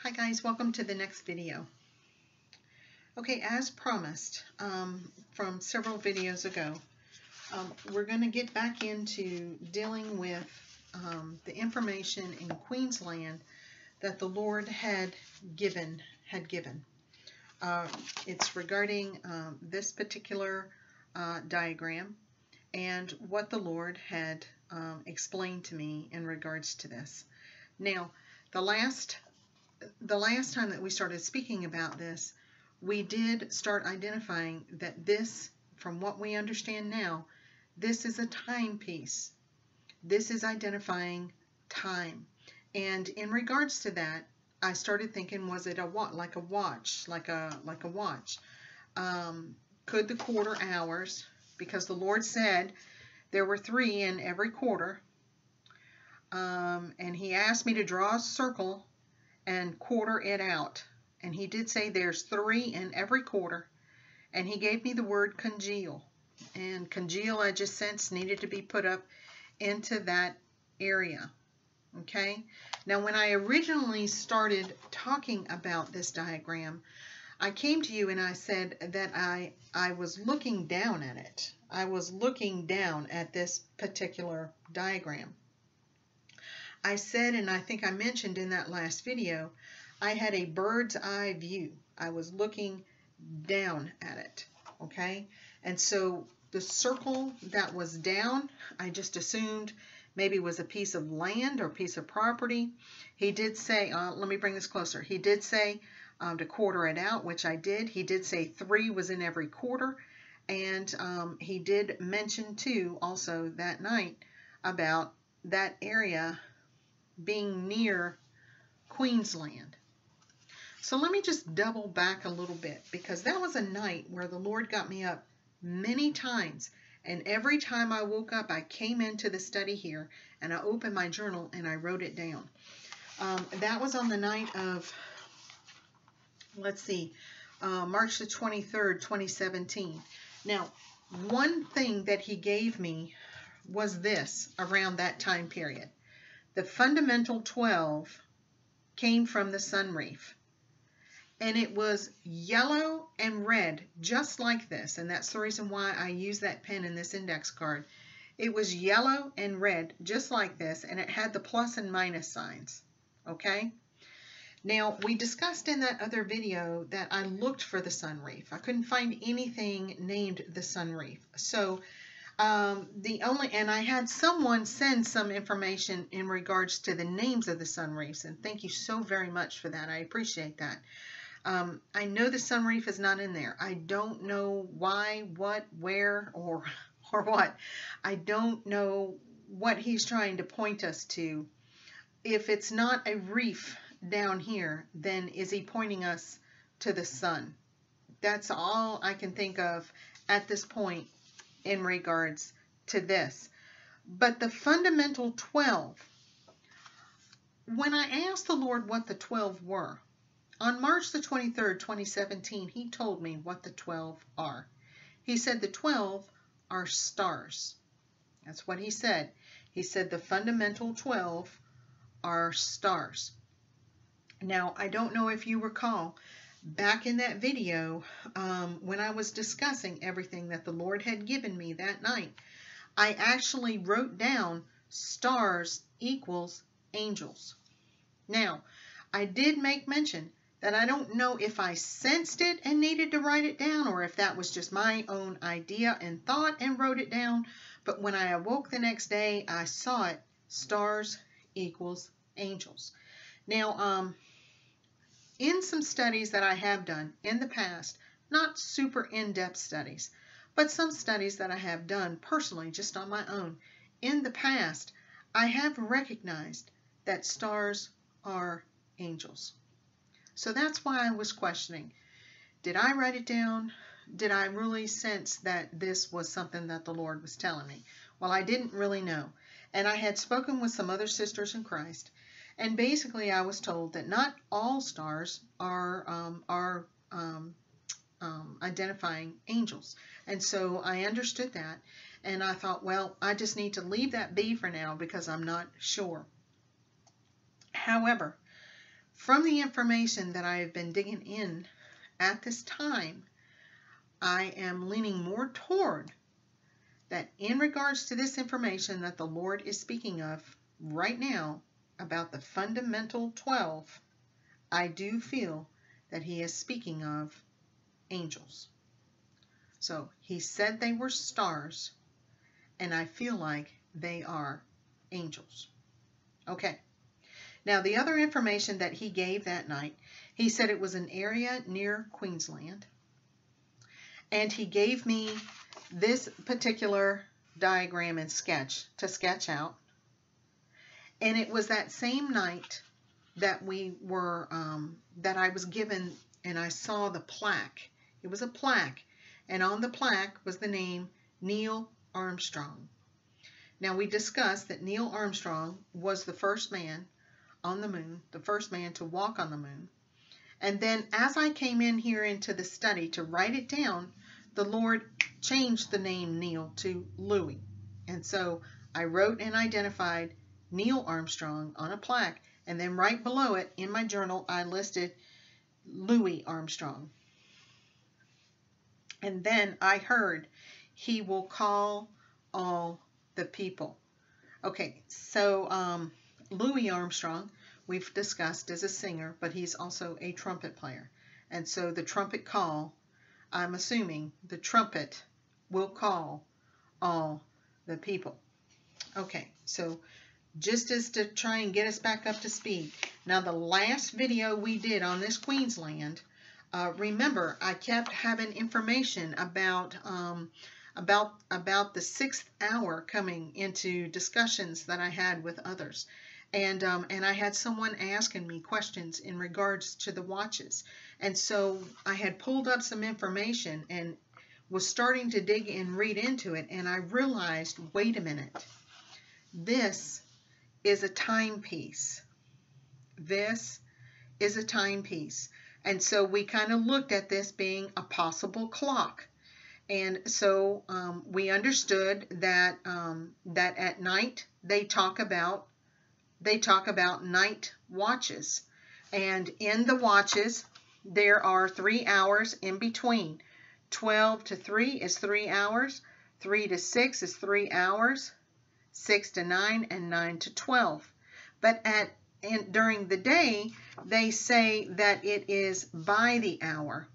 Hi guys, welcome to the next video. Okay, as promised from several videos ago, we're going to get back into dealing with the information in Queensland that the Lord had given. It's regarding this particular diagram and what the Lord had explained to me in regards to this. Now, the last time that we started speaking about this, we did start identifying that this, from what we understand now, this is a timepiece. This is identifying time. And in regards to that, I started thinking, was it a like a watch? Could the quarter hours, because the Lord said there were 3 in every quarter, and He asked me to draw a circle and quarter it out. And He did say there's 3 in every quarter. And He gave me the word congeal. And congeal, I just sensed, needed to be put up into that area. Okay? Now, when I originally started talking about this diagram, I came to you and I said that I was looking down at it. I was looking down at this particular diagram. I said, and I think I mentioned in that last video, I had a bird's eye view. I was looking down at it, okay? And so the circle that was down, I just assumed maybe was a piece of land or piece of property. He did say, let me bring this closer. He did say to quarter it out, which I did. He did say 3 was in every quarter. And he did mention too, also that night, about that area being near Queensland. So let me just double back a little bit, because that was a night where the Lord got me up many times, and every time I woke up I came into the study here and I opened my journal and I wrote it down. That was on the night of, let's see, March the 23rd, 2017. Now, one thing that He gave me was this around that time period. The fundamental 12 came from the sun reef, and it was yellow and red, just like this, and that's the reason why I use that pen in this index card. It was yellow and red, just like this, and it had the plus and minus signs, okay? Now, we discussed in that other video that I looked for the sun reef. I couldn't find anything named the sun reef, so and I had someone send some information in regards to the names of the sun reefs, and thank you so very much for that. I appreciate that. I know the sun reef is not in there. I don't know why, what, where, or what. I don't know what He's trying to point us to. If it's not a reef down here, then is He pointing us to the sun? That's all I can think of at this point in regards to this. But the fundamental 12, when I asked the Lord what the 12 were, on March the 23rd, 2017, He told me what the 12 are. He said the 12 are stars. That's what He said. He said the fundamental 12 are stars. Now, I don't know if you recall, back in that video, when I was discussing everything that the Lord had given me that night, I actually wrote down stars equals angels. Now, I did make mention that I don't know if I sensed it and needed to write it down, or if that was just my own idea and thought and wrote it down. But when I awoke the next day, I saw it, stars equals angels. Now, in some studies that I have done in the past, not super in-depth studies, but some studies that I have done personally, just on my own, in the past, I have recognized that stars are angels. So that's why I was questioning, did I write it down? Did I really sense that this was something that the Lord was telling me? Well, I didn't really know. And I had spoken with some other sisters in Christ, and basically I was told that not all stars are identifying angels. And so I understood that, and I thought, well, I just need to leave that be for now because I'm not sure. However, from the information that I have been digging in at this time, I am leaning more toward that in regards to this information that the Lord is speaking of right now about the fundamental 12, I do feel that he is speaking of angels. So he said they were stars, and I feel like they are angels. Okay. Now, the other information that he gave that night, he said it was an area near Queensland. And he gave me this particular diagram and sketch to sketch out. And it was that same night that that I was given, and I saw the plaque. It was a plaque, and on the plaque was the name Neil Armstrong. Now, we discussed that Neil Armstrong was the first man on the moon, the first man to walk on the moon. And then as I came in here into the study to write it down, the Lord changed the name Neil to Louis. And so I wrote and identified Neil Armstrong on a plaque, and then right below it in my journal I listed Louis Armstrong. And then I heard, he will call all the people. Okay, so Louis Armstrong, we've discussed, is a singer, but he's also a trumpet player. And so the trumpet call, I'm assuming the trumpet will call all the people. Okay, so just as to try and get us back up to speed. Now, the last video we did on this Queensland, remember, I kept having information about the 6th hour coming into discussions that I had with others. And I had someone asking me questions in regards to the watches. And so I had pulled up some information and was starting to dig and read into it. And I realized, wait a minute, this is a timepiece. This is a timepiece. And so we kind of looked at this being a possible clock. And so we understood that that at night they talk about night watches, and in the watches there are 3 hours in between. 12 to 3 is 3 hours, 3 to 6 is 3 hours, 6 to 9, and 9 to 12. But during the day they say that it is by the hour,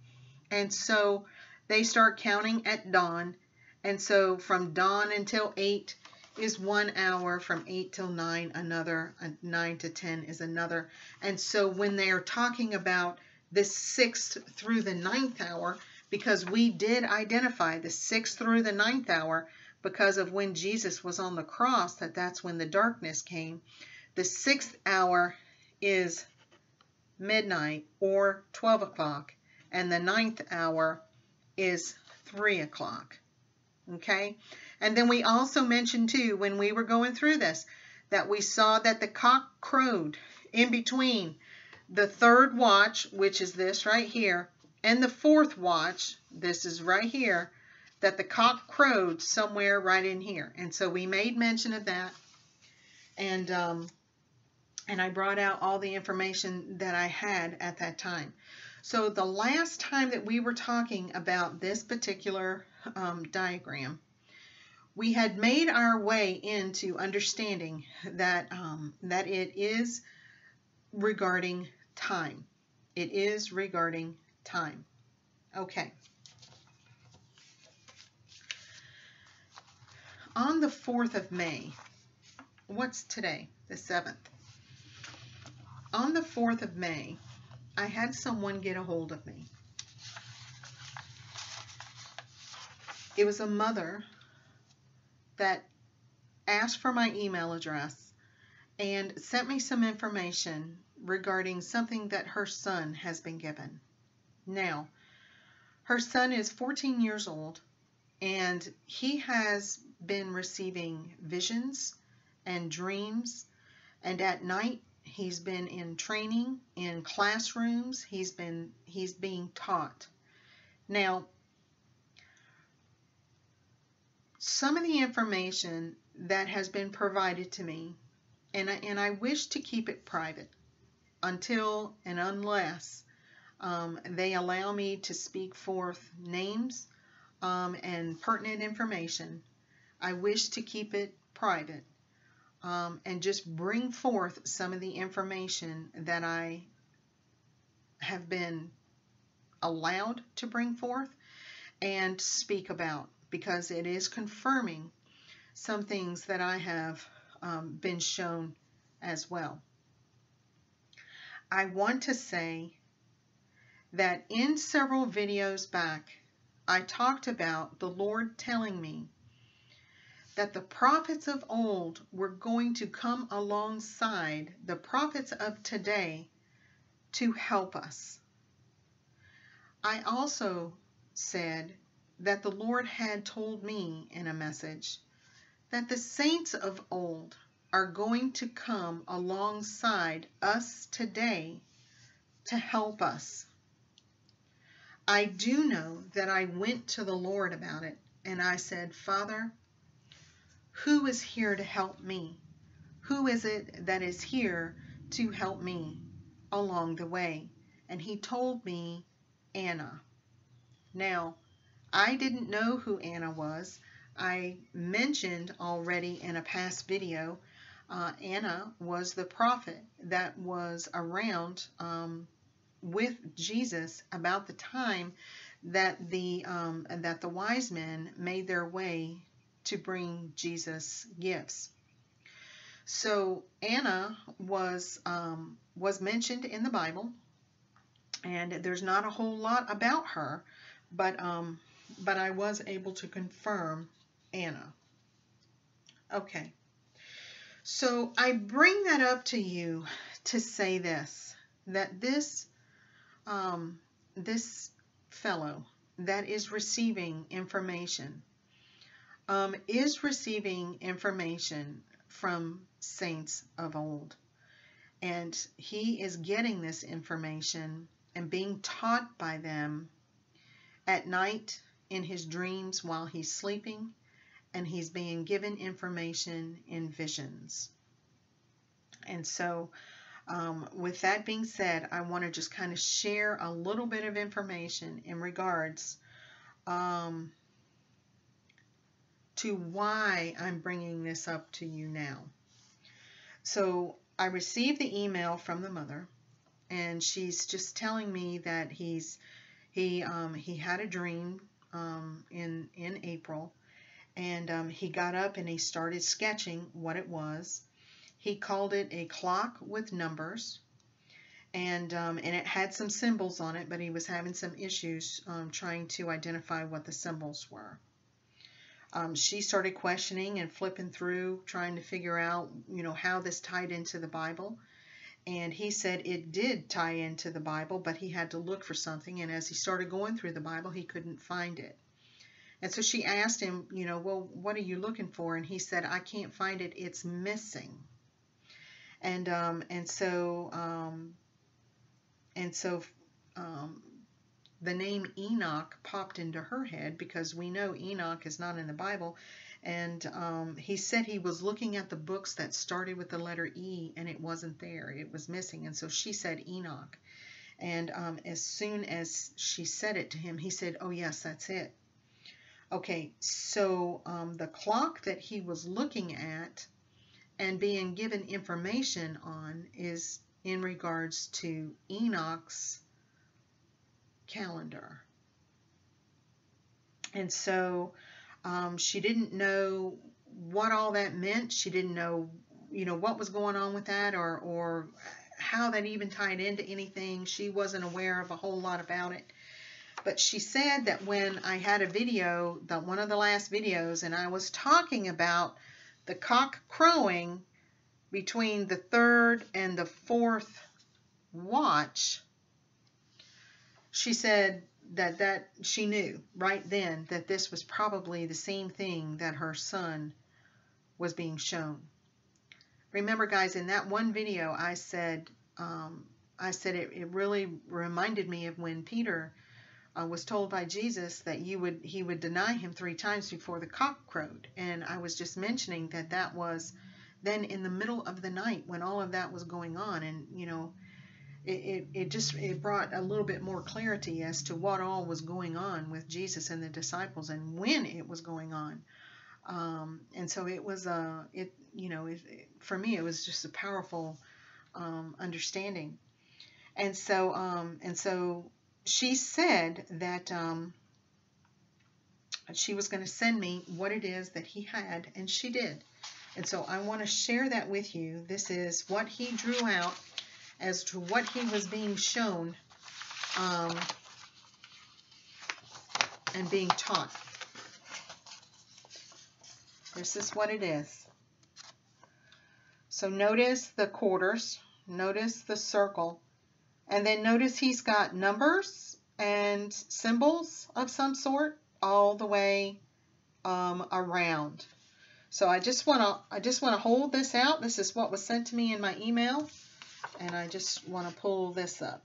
and so they start counting at dawn, and so from dawn until 8 is 1 hour, from 8 till 9 another, 9 to 10 is another. And so when they are talking about the 6th through the 9th hour, because we did identify the 6th through the 9th hour because of when Jesus was on the cross, that's when the darkness came. The 6th hour is midnight or 12 o'clock, and the 9th hour is 3 o'clock. Okay? And then we also mentioned too, when we were going through this, that we saw that the cock crowed in between the 3rd watch, which is this right here, and the 4th watch, this is right here, that the cock crowed somewhere right in here. And so we made mention of that. And I brought out all the information that I had at that time. So the last time that we were talking about this particular diagram, we had made our way into understanding that that it is regarding time. It is regarding time. Okay. On the 4th of May, what's today? The 7th. On the 4th of May, I had someone get a hold of me. It was a mother that asked for my email address and sent me some information regarding something that her son has been given. Now, her son is 14 years old, and he has been receiving visions and dreams, and at night he's been in training in classrooms. He's being taught. Now, some of the information that has been provided to me, and I wish to keep it private, until and unless they allow me to speak forth names and pertinent information. I wish to keep it private and just bring forth some of the information that I have been allowed to bring forth and speak about, because it is confirming some things that I have been shown as well. I want to say that in several videos back, I talked about the Lord telling me that the prophets of old were going to come alongside the prophets of today to help us. I also said that the Lord had told me in a message that the saints of old are going to come alongside us today to help us. I do know that I went to the Lord about it, and I said, Father, who is here to help me? Who is it that is here to help me along the way? And he told me Anna. Now, I didn't know who Anna was. I mentioned already in a past video, Anna was the prophet that was around with Jesus about the time that the wise men made their way to bring Jesus gifts. So Anna was mentioned in the Bible, and there's not a whole lot about her, but I was able to confirm Anna. Okay, so I bring that up to you to say this, that this fellow that is receiving information from saints of old, and he is getting this information and being taught by them at night in his dreams while he's sleeping, and he's being given information in visions. And so with that being said, I want to just kind of share a little bit of information in regards to why I'm bringing this up to you now. So I received the email from the mother, and she's just telling me that he had a dream in April, and he got up and he started sketching what it was. He called it a clock with numbers, and it had some symbols on it, but he was having some issues trying to identify what the symbols were. She started questioning and flipping through, trying to figure out, how this tied into the Bible. And he said it did tie into the Bible, but he had to look for something. And as he started going through the Bible, he couldn't find it. And so she asked him, well, what are you looking for? And he said, I can't find it. It's missing. And so the name Enoch popped into her head, because we know Enoch is not in the Bible. And he said he was looking at the books that started with the letter E, and it wasn't there. It was missing. And so she said Enoch. And as soon as she said it to him, he said, oh, yes, that's it. Okay, so the clock that he was looking at and being given information on is in regards to Enoch's calendar. And so she didn't know what all that meant. She didn't know, what was going on with that, or how that even tied into anything. She wasn't aware of a whole lot about it. But she said that when I had a video, one of the last videos, and I was talking about the cock crowing between the third and the fourth watch, she said that she knew right then that this was probably the same thing that her son was being shown. Remember, guys, in that one video, I said it really reminded me of when Peter was told by Jesus that he would deny him 3 times before the cock crowed. And I was just mentioning that was then in the middle of the night when all of that was going on. And it brought a little bit more clarity as to what all was going on with Jesus and the disciples and when it was going on. And so it was for me it was just a powerful understanding. And so she said that she was going to send me what it is that he had, and she did. And so I want to share that with you. This is what he drew out as to what he was being shown and being taught. This is what it is. So notice the quarters, notice the circle, and then notice he's got numbers and symbols of some sort all the way around. So I just want to hold this out. This is what was sent to me in my email, and I just want to pull this up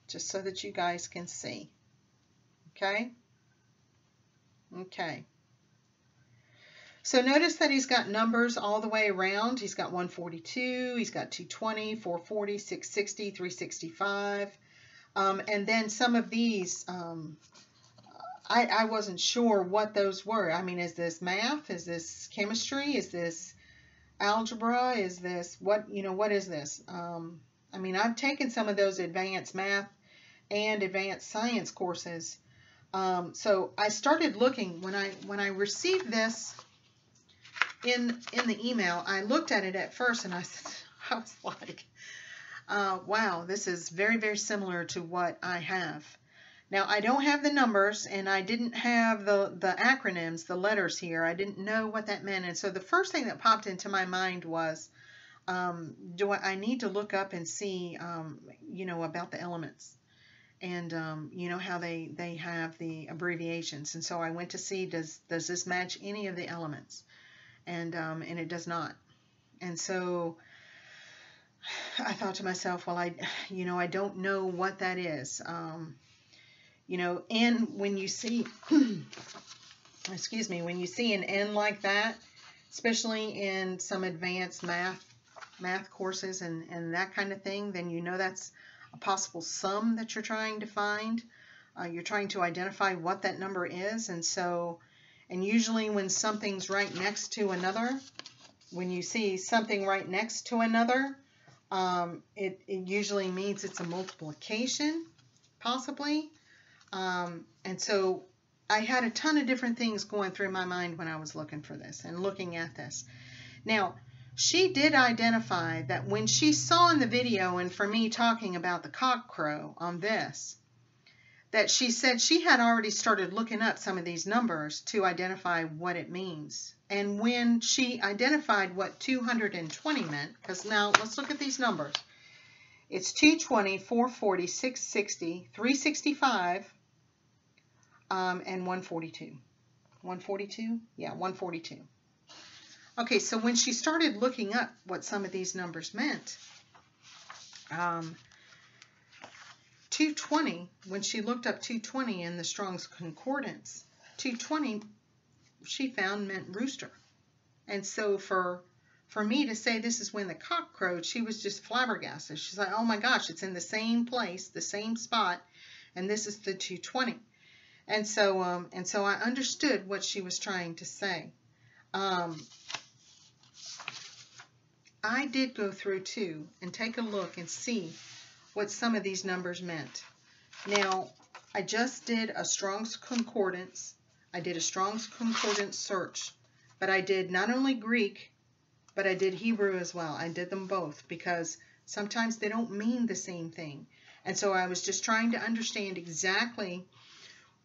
just so that you guys can see. Okay? Okay. So notice that he's got numbers all the way around. He's got 142, he's got 220, 440, 660, 365. And then some of these, I wasn't sure what those were. I mean, is this math? Is this chemistry? Is this algebra? Is this, what is this? I mean, I've taken some of those advanced math and advanced science courses. So I started looking, when I received this in the email, I looked at it at first and I was like, wow, this is very, very similar to what I have. Now, I don't have the numbers, and I didn't have the acronyms, the letters here. I didn't know what that meant. And so the first thing that popped into my mind was, I need to look up and see, about the elements. And, how they have the abbreviations. And so I went to see, does this match any of the elements? And it does not. And so I thought to myself, well, I don't know what that is. And when you see, excuse me, when you see an N like that, especially in some advanced math courses and that kind of thing, then that's a possible sum that you're trying to find. You're trying to identify what that number is. And usually when something's right next to another, when you see something right next to another, it usually means it's a multiplication, possibly. And so I had a ton of different things going through my mind when I was looking for this and looking at this. Now, she did identify that when she saw in the video, and for me talking about the cock crow on this, that she said she had already started looking up some of these numbers to identify what it means. And when she identified what 220 meant, because now let's look at these numbers. It's 220, 440, 660, 365, and 142. 142? Yeah, 142. Okay, so when she started looking up what some of these numbers meant, 220, when she looked up 220 in the Strong's Concordance, 220 she found meant rooster. And so for me to say this is when the cock crowed, she was just flabbergasted. She's like, oh my gosh, it's in the same place, the same spot, and this is the 220. And so I understood what she was trying to say. I did go through too and take a look and see what some of these numbers meant. Now, I just did a Strong's Concordance. I did a Strong's Concordance search, but I did not only Greek, but I did Hebrew as well. I did them both because sometimes they don't mean the same thing. And so I was just trying to understand exactly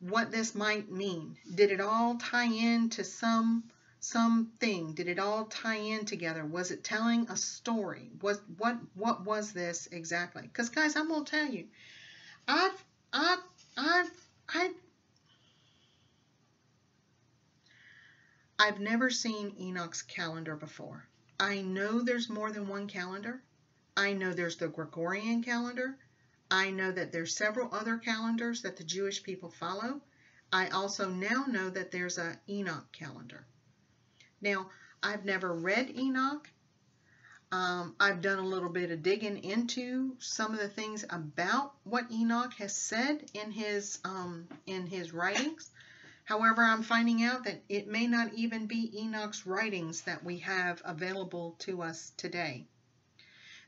what this might mean. Did it all tie into something? Did it all tie in together? Was it telling a story? What was this exactly? Because guys, I'm gonna tell you, I've never seen Enoch's calendar before. I know there's more than one calendar. I know there's the Gregorian calendar. I know that there's several other calendars that the Jewish people follow. I also now know that there's a Enoch calendar. Now, I've never read Enoch. I've done a little bit of digging into some of the things about what Enoch has said in his writings. However, I'm finding out that it may not even be Enoch's writings that we have available to us today.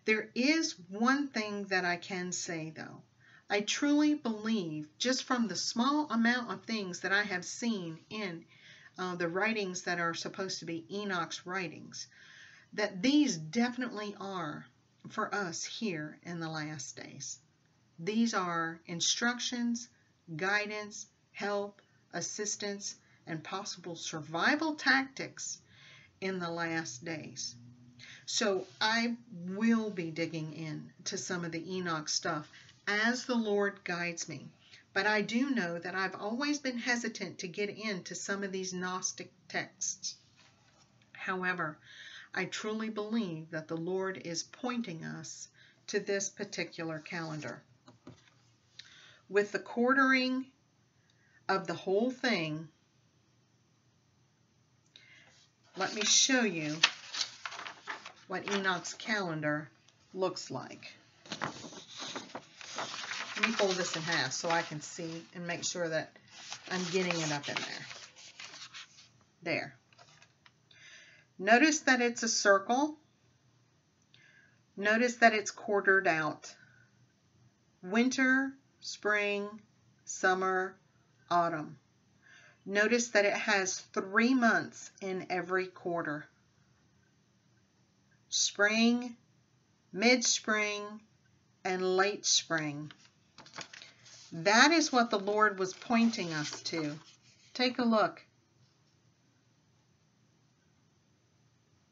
There is one thing that I can say, though. I truly believe, just from the small amount of things that I have seen in the writings that are supposed to be Enoch's writings, that these definitely are for us here in the last days. These are instructions, guidance, help, assistance, and possible survival tactics in the last days. So I will be digging in to some of the Enoch stuff as the Lord guides me. But I do know that I've always been hesitant to get into some of these Gnostic texts. However, I truly believe that the Lord is pointing us to this particular calendar. With the quartering of the whole thing, let me show you what Enoch's calendar looks like. Let me fold this in half so I can see and make sure that I'm getting it up in there. There. Notice that it's a circle. Notice that it's quartered out. Winter, spring, summer, autumn. Notice that it has 3 months in every quarter. Spring, mid-spring, and late spring. That is what the Lord was pointing us to. Take a look.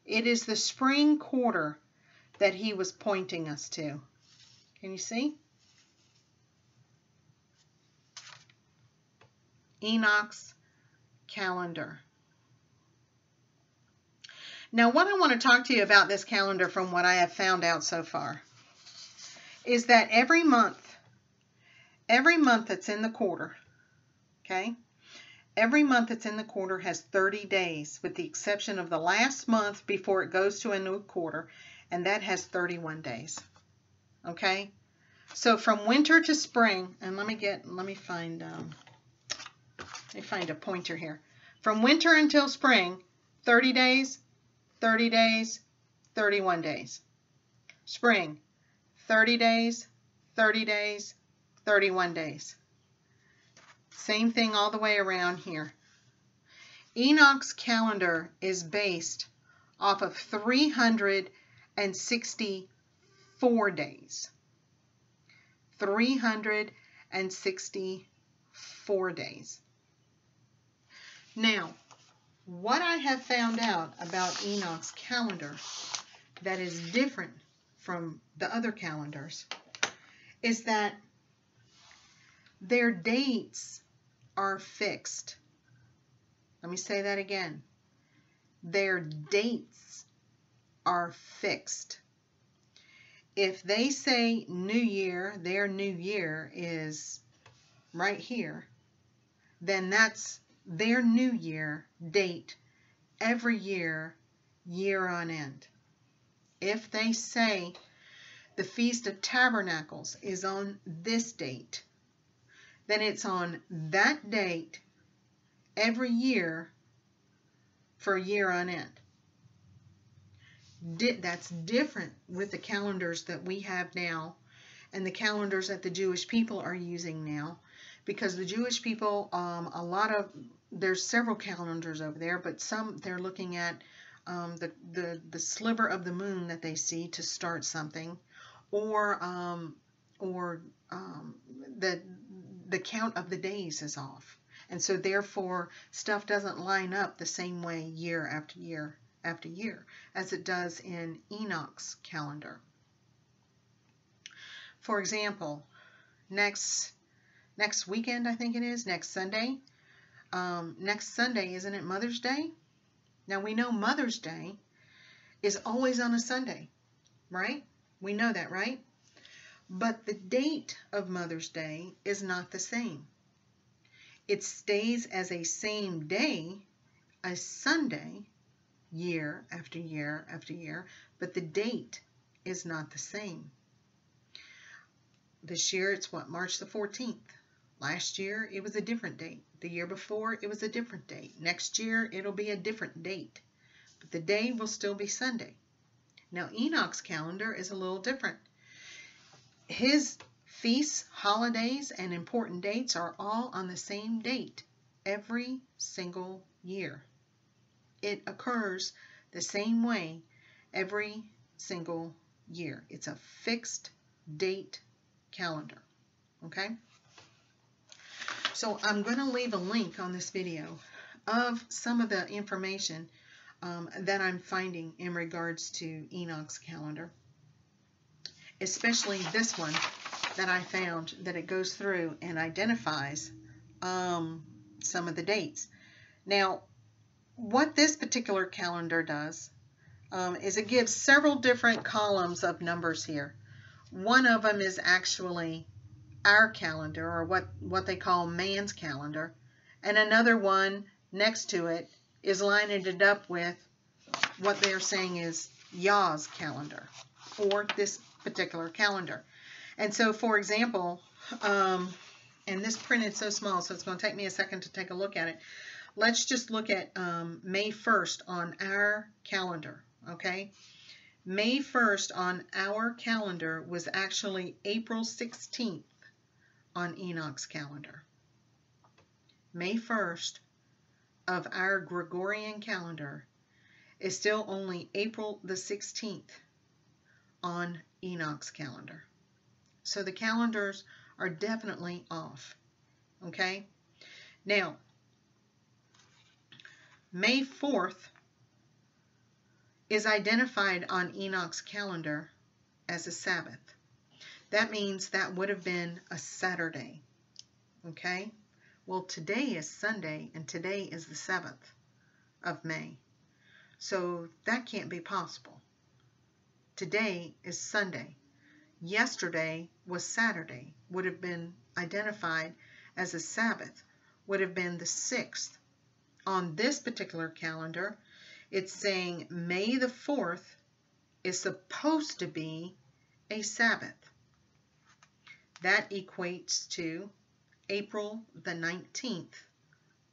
It is the spring quarter that he was pointing us to. Can you see? Enoch's calendar. Now, what I want to talk to you about this calendar from what I have found out so far is that every month that's in the quarter, okay? Every month that's in the quarter has 30 days, with the exception of the last month before it goes to a new quarter, and that has 31 days, okay? So from winter to spring, and let me find a pointer here. From winter until spring, 30 days, 30 days, 31 days. Spring, 30 days, 30 days, 31 days. Same thing all the way around here. Enoch's calendar is based off of 364 days. 364 days. Now, what I have found out about Enoch's calendar that is different from the other calendars is that their dates are fixed. Let me say that again. Their dates are fixed. If they say New Year, their New Year is right here, then that's their New Year date every year, year on end. If they say the Feast of Tabernacles is on this date, then it's on that date every year for a year on end. That's different with the calendars that we have now and the calendars that the Jewish people are using now, because the Jewish people, there's several calendars over there, but some they're looking at the sliver of the moon that they see to start something, or the count of the days is off. And so therefore stuff doesn't line up the same way year after year after year as it does in Enoch's calendar. For example, next weekend, I think it is, next Sunday, isn't it Mother's Day? Now we know Mother's Day is always on a Sunday, right? We know that, right? But the date of Mother's Day is not the same. It stays as a same day, a Sunday, year after year after year, but the date is not the same. This year it's what, March the 14th. Last year it was a different date. The year before it was a different date. Next year it'll be a different date. But the day will still be Sunday. Now Enoch's calendar is a little different. His feasts, holidays, and important dates are all on the same date every single year. It occurs the same way every single year. It's a fixed date calendar. Okay? So I'm going to leave a link on this video of some of the information that I'm finding in regards to Enoch's calendar. Especially this one that I found, that it goes through and identifies some of the dates. Now, what this particular calendar does is it gives several different columns of numbers here. One of them is actually our calendar, or what they call man's calendar, and another one next to it is lining it up with what they're saying is Yah's calendar for this particular calendar. And so, for example, and this printed so small, so it's going to take me a second to take a look at it. Let's just look at May 1st on our calendar, okay? May 1st on our calendar was actually April 16th on Enoch's calendar. May 1st of our Gregorian calendar is still only April the 16th on Enoch's calendar. So the calendars are definitely off. Okay? Now, May 4th is identified on Enoch's calendar as a Sabbath. That means that would have been a Saturday. Okay? Well, today is Sunday, and today is the 7th of May. So that can't be possible. Today is Sunday. Yesterday was Saturday, would have been identified as a Sabbath, would have been the 6th. On this particular calendar, it's saying May the 4th is supposed to be a Sabbath. That equates to April the 19th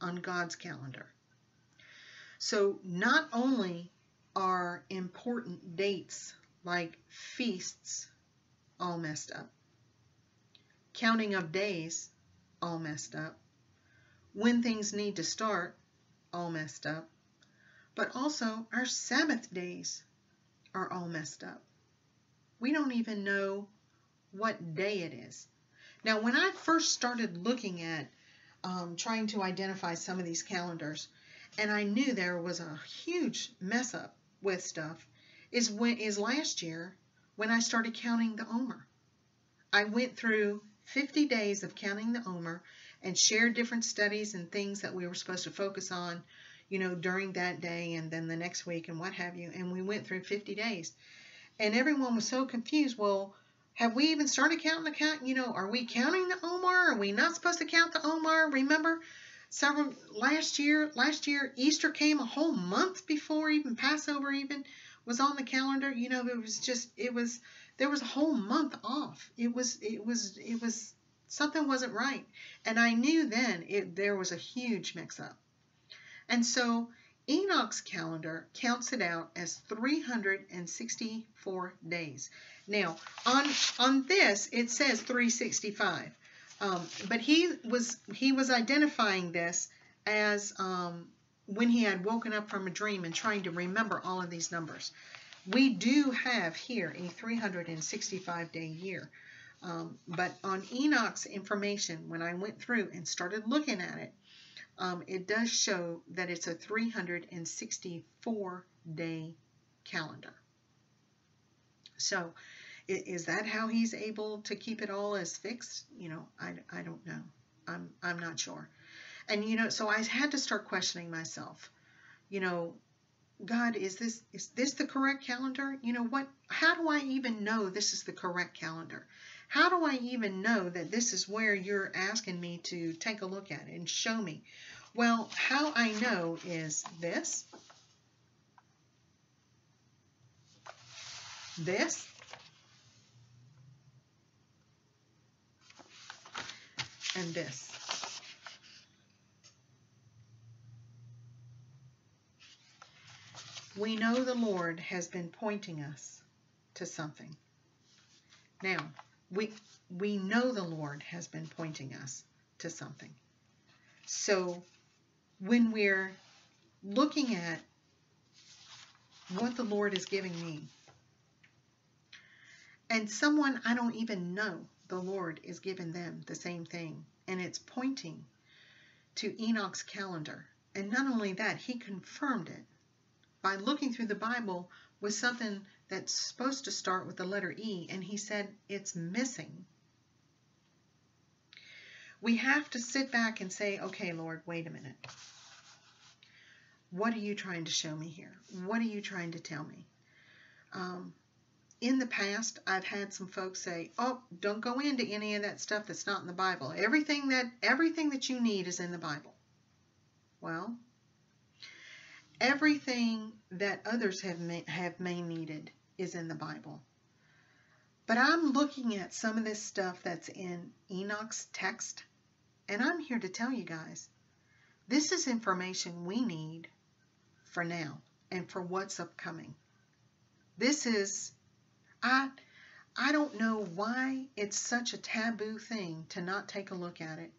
on God's calendar. So not only are important dates like feasts all messed up, counting of days all messed up, when things need to start all messed up, but also our Sabbath days are all messed up. We don't even know what day it is. Now, when I first started looking at trying to identify some of these calendars, and I knew there was a huge mess up with stuff, is last year when I started counting the Omer. I went through 50 days of counting the Omer and shared different studies and things that we were supposed to focus on, you know, during that day and then the next week and what have you. And we went through 50 days. And everyone was so confused. Well, have we even started counting the count? You know, are we counting the Omer? Are we not supposed to count the Omer? Remember, last year, Easter came a whole month before even Passover even was on the calendar. You know, there was a whole month off. It was something wasn't right. And I knew then there was a huge mix up. And so Enoch's calendar counts it out as 364 days. Now, on this, it says 365. But he was identifying this as when he had woken up from a dream and trying to remember all of these numbers. We do have here a 365-day year. But on Enoch's information, when I went through and started looking at it, it does show that it's a 364-day calendar. So, is that how he's able to keep it all as fixed? You know, I don't know. I'm not sure. And you know, so I had to start questioning myself. You know, God, is this the correct calendar? You know what? How do I even know this is the correct calendar? How do I even know that this is where you're asking me to take a look at it and show me? Well, how I know is this. this, and this. We know the Lord has been pointing us to something. Now, we know the Lord has been pointing us to something. So when we're looking at what the Lord is giving me, and someone I don't even know, the Lord is giving them the same thing, and it's pointing to Enoch's calendar. And not only that, he confirmed it by looking through the Bible with something that's supposed to start with the letter E, and he said it's missing. We have to sit back and say, okay, Lord, wait a minute. What are you trying to show me here? What are you trying to tell me? In the past, I've had some folks say, oh, don't go into any of that stuff that's not in the Bible. Everything that you need is in the Bible. Well, everything that others have may needed is in the Bible. But I'm looking at some of this stuff that's in Enoch's text, and I'm here to tell you guys, this is information we need for now and for what's upcoming. This is, I don't know why it's such a taboo thing to not take a look at it.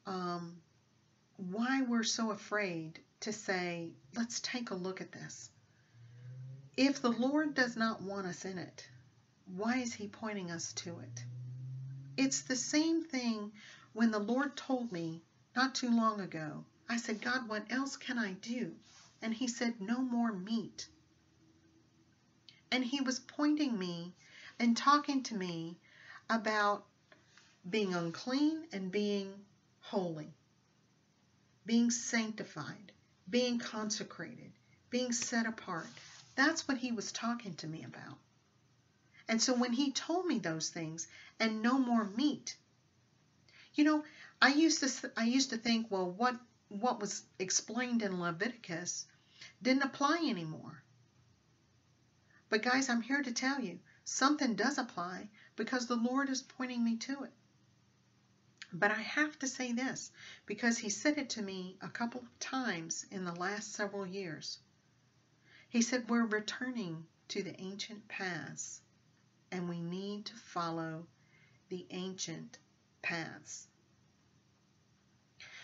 Why we're so afraid to say, let's take a look at this. If the Lord does not want us in it, why is he pointing us to it? It's the same thing when the Lord told me not too long ago. I said, God, what else can I do? And he said, no more meat. And he was pointing me and talking to me about being unclean and being holy, being sanctified, being consecrated, being set apart. That's what he was talking to me about. And so when he told me those things, and no more meat, you know, I used to think, well, what was explained in Leviticus didn't apply anymore. But guys, I'm here to tell you, something does apply because the Lord is pointing me to it. But I have to say this, because he said it to me a couple of times in the last several years. He said, we're returning to the ancient paths, and we need to follow the ancient paths.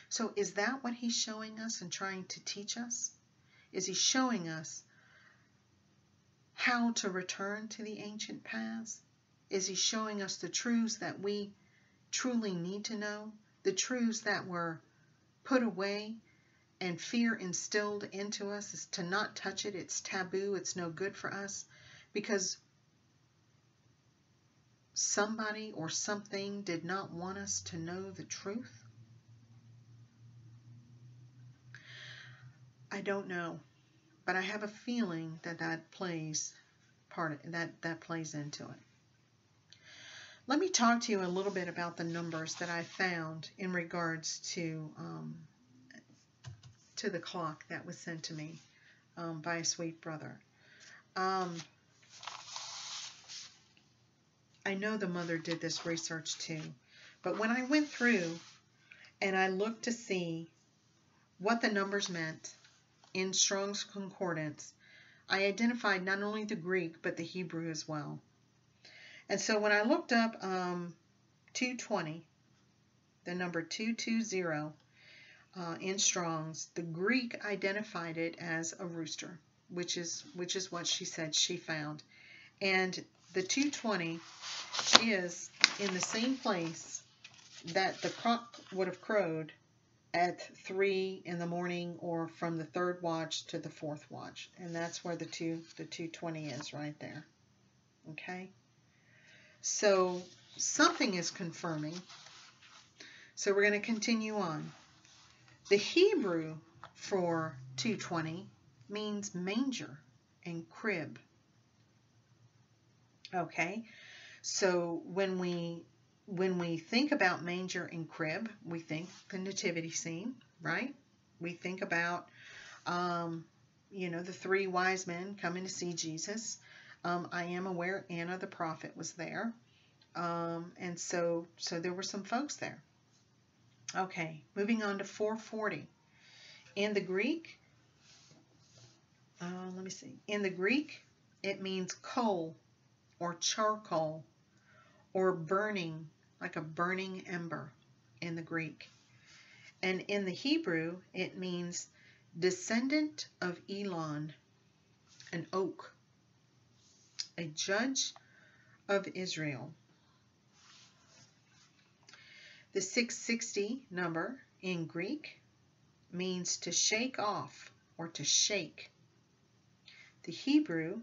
So is that what he's showing us and trying to teach us? Is he showing us how to return to the ancient paths? Is he showing us the truths that we truly need to know? The truths that were put away and fear instilled into us is to not touch it. It's taboo. It's no good for us because somebody or something did not want us to know the truth? I don't know, but I have a feeling that plays into it. Let me talk to you a little bit about the numbers that I found in regards to the clock that was sent to me by a sweet brother. I know the mother did this research too, but when I went through and I looked to see what the numbers meant in Strong's Concordance, I identified not only the Greek but the Hebrew as well. And so when I looked up 220, the number 220 in Strong's, the Greek identified it as a rooster, which is what she said she found. And the 220 is in the same place that the cock would have crowed at 3 in the morning, or from the 3rd watch to the 4th watch. And that's where the 220 is right there. Okay? So something is confirming. So we're going to continue on. The Hebrew for 220 means manger and crib. Okay? So when we think about manger and crib, we think the nativity scene, right? We think about, the 3 wise men coming to see Jesus. I am aware Anna the prophet was there. And so there were some folks there. Okay, moving on to 440. In the Greek, let me see. In the Greek, it means coal or charcoal or burning, like a burning ember in the Greek. And in the Hebrew, it means descendant of Elon, an oak, a judge of Israel. The 660 number in Greek means to shake off or to shake. The Hebrew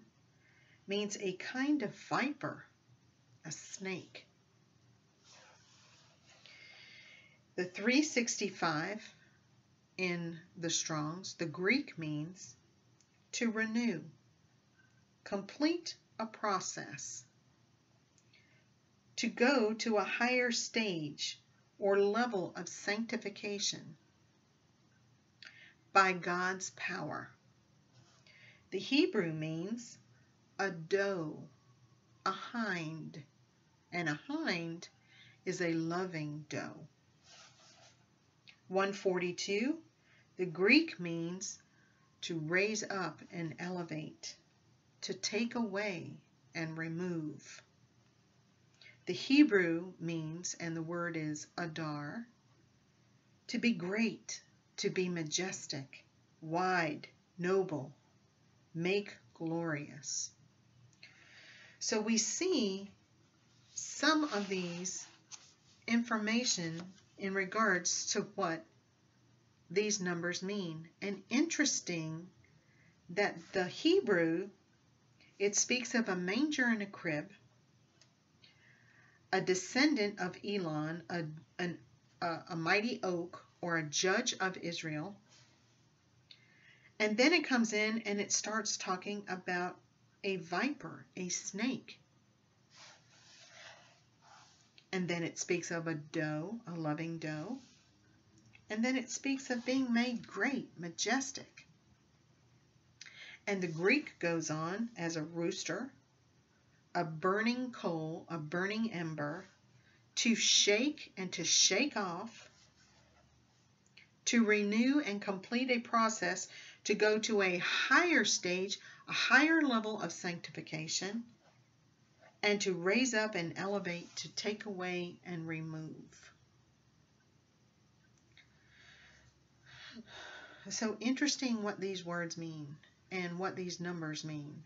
means a kind of viper, a snake. The 365 in the Strong's, the Greek means to renew, complete a process, to go to a higher stage or level of sanctification by God's power. The Hebrew means a doe, a hind, and a hind is a loving doe. 142, the Greek means to raise up and elevate, to take away and remove. The Hebrew means, and the word is adar, to be great, to be majestic, wide, noble, make glorious. So we see some of these information in regards to what these numbers mean. And interesting that the Hebrew, it speaks of a manger and a crib, a descendant of Elon, a mighty oak, or a judge of Israel. And then it comes in and it starts talking about a viper, a snake. And then it speaks of a doe, a loving doe. And then it speaks of being made great, majestic. And the Greek goes on as a rooster, a burning coal, a burning ember, to shake and to shake off, to renew and complete a process, to go to a higher stage, a higher level of sanctification, and to raise up and elevate, to take away and remove. So interesting what these words mean and what these numbers mean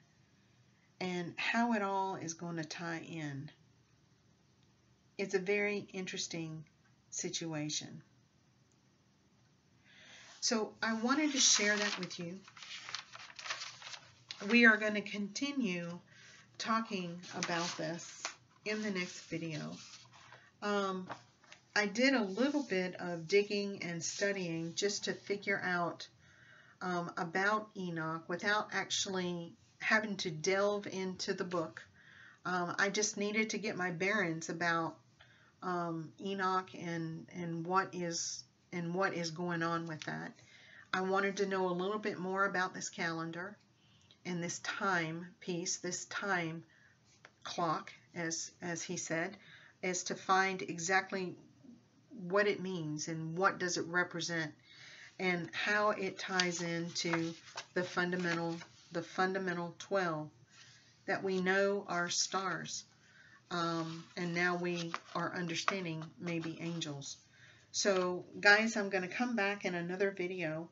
and how it all is going to tie in. It's a very interesting situation. So I wanted to share that with you. We are going to continue talking about this in the next video. I did a little bit of digging and studying just to figure out about Enoch without actually having to delve into the book. I just needed to get my bearings about Enoch and what is going on with that. I wanted to know a little bit more about this calendar and this timepiece, this time clock, as he said, as to find exactly what it means and what does it represent and how it ties into the fundamental 12 that we know are stars. And now we are understanding maybe angels. So guys, I'm going to come back in another video.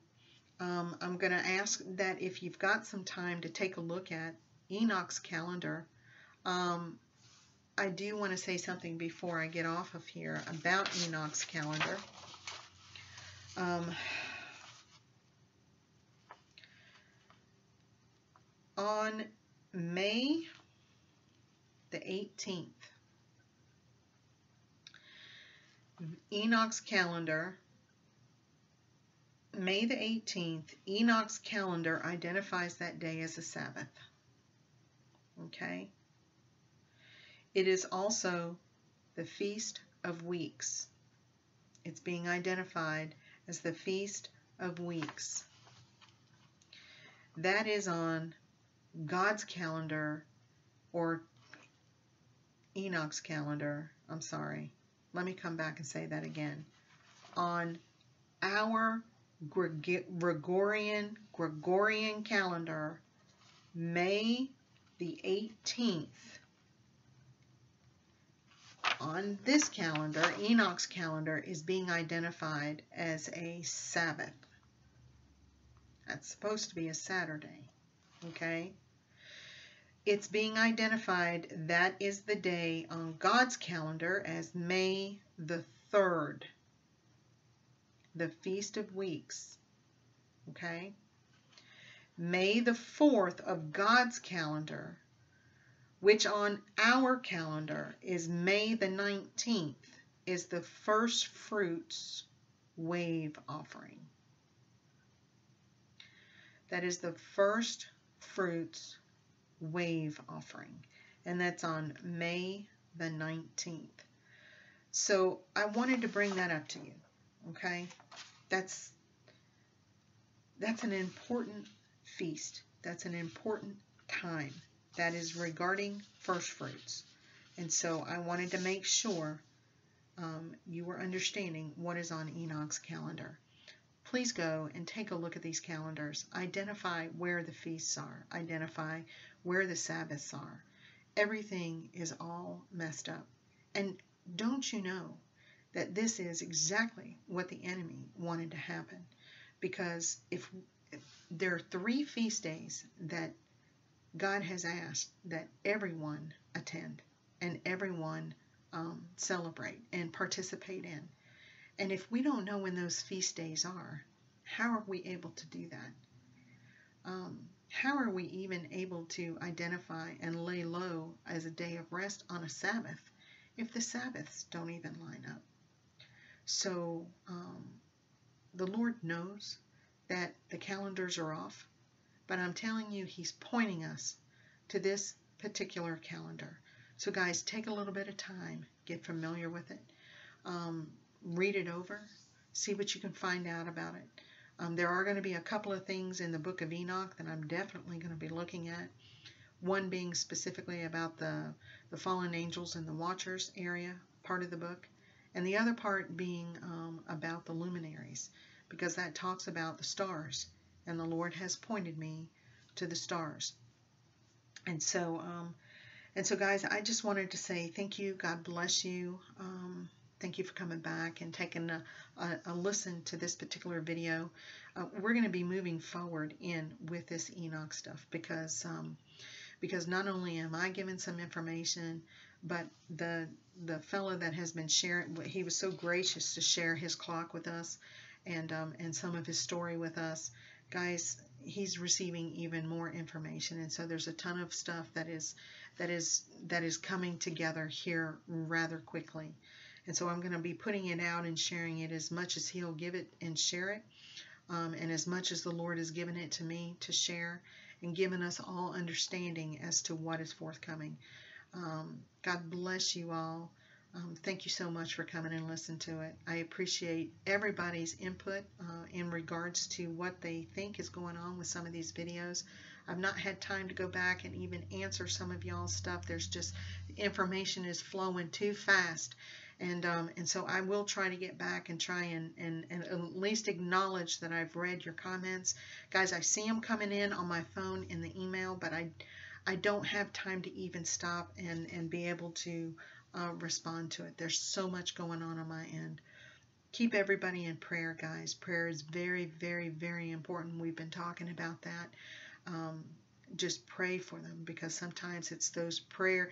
I'm going to ask that if you've got some time to take a look at Enoch's calendar. I do want to say something before I get off of here about Enoch's calendar. On May the 18th, Enoch's calendar, May the 18th, Enoch's calendar identifies that day as a Sabbath. Okay? It is also the Feast of Weeks. It's being identified as the Feast of Weeks. That is on God's calendar, or Enoch's calendar. I'm sorry. Let me come back and say that again. On our Gregorian calendar, May the 18th, on this calendar, Enoch's calendar, is being identified as a Sabbath. That's supposed to be a Saturday, okay? It's being identified, that is the day on God's calendar, as May the 3rd, the Feast of Weeks, okay? May the 4th of God's calendar, which on our calendar is May the 19th, is the first fruits wave offering. That is the first fruits wave offering, and that's on May the 19th. So I wanted to bring that up to you, okay? That's an important feast. That's an important time. That is regarding first fruits. And so I wanted to make sure you were understanding what is on Enoch's calendar. Please go and take a look at these calendars. Identify where the feasts are. Identify where the Sabbaths are. Everything is all messed up. And don't you know that this is exactly what the enemy wanted to happen? Because if there are 3 feast days that God has asked that everyone attend and everyone celebrate and participate in. And if we don't know when those feast days are, how are we able to do that? How are we even able to identify and lay low as a day of rest on a Sabbath if the Sabbaths don't even line up? So the Lord knows that the calendars are off, but I'm telling you, He's pointing us to this particular calendar. So guys, take a little bit of time, get familiar with it, read it over, see what you can find out about it. There are going to be a couple of things in the book of Enoch that I'm definitely going to be looking at. One being specifically about the fallen angels and the watchers area, part of the book, and the other part being about the luminaries, because that talks about the stars, and the Lord has pointed me to the stars. And so guys, I just wanted to say thank you. God bless you. Thank you for coming back and taking a listen to this particular video. We're going to be moving forward with this Enoch stuff because not only am I giving some information, but the fellow that has been sharing, he was so gracious to share his clock with us and some of his story with us. Guys, he's receiving even more information, and so there's a ton of stuff that is coming together here rather quickly. And so I'm going to be putting it out and sharing it as much as He'll give it and share it, and as much as the Lord has given it to me to share and given us all understanding as to what is forthcoming. God bless you all. Thank you so much for coming and listening to it. I appreciate everybody's input in regards to what they think is going on with some of these videos. I've not had time to go back and even answer some of y'all's stuff. There's just, information is flowing too fast. And so I will try to get back and try and at least acknowledge that I've read your comments. Guys, I see them coming in on my phone in the email, but I don't have time to even stop and be able to respond to it. There's so much going on my end. Keep everybody in prayer, guys. Prayer is very, very, very important. We've been talking about that. Just pray for them, because sometimes it's those prayers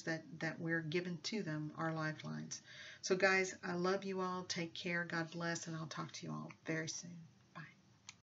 that we're given to them are lifelines. So guys, I love you all. Take care. God bless, and I'll talk to you all very soon.